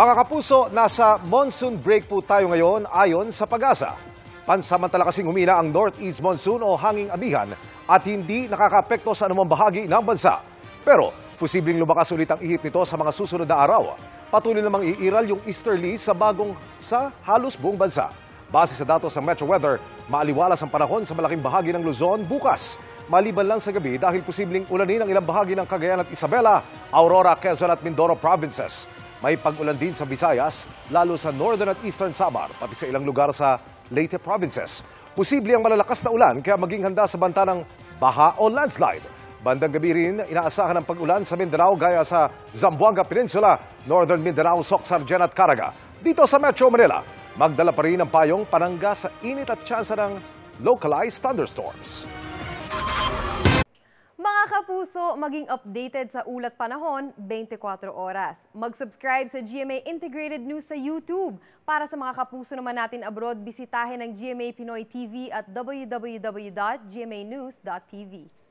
Mga kapuso, nasa monsoon break po tayo ngayon ayon sa Pag-asa. Pansamantala kasing humina ang northeast monsoon o hanging amihan at hindi nakakaapekto sa anumang bahagi ng bansa. Pero posibleng lumakas ulit ang ihip nito sa mga susunod na araw. Patuloy namang iiral yung easterly sa halos buong bansa. Base sa datos ng Metro Weather, maaliwalas ang panahon sa malaking bahagi ng Luzon bukas. Maliban lang sa gabi dahil posibleng ulanin ang ilang bahagi ng Cagayan at Isabela, Aurora, Quezon at Mindoro provinces. May pag-ulan din sa Visayas, lalo sa northern at eastern Samar, pati sa ilang lugar sa Leyte provinces. Posible ang malalakas na ulan kaya maging handa sa banta ng baha o landslide. Bandang gabi rin, inaasahan ang pag-ulan sa Mindanao gaya sa Zamboanga Peninsula, Northern Mindanao, Soc-Sargen at Caraga. Dito sa Metro Manila, magdala pa rin ang payong panangga sa init at tsansa ng localized thunderstorms. Mga kapuso, maging updated sa ulat panahon 24 oras. Mag-subscribe sa GMA Integrated News sa YouTube. Para sa mga kapuso naman natin abroad, bisitahin ang GMA Pinoy TV at www.gmanews.tv.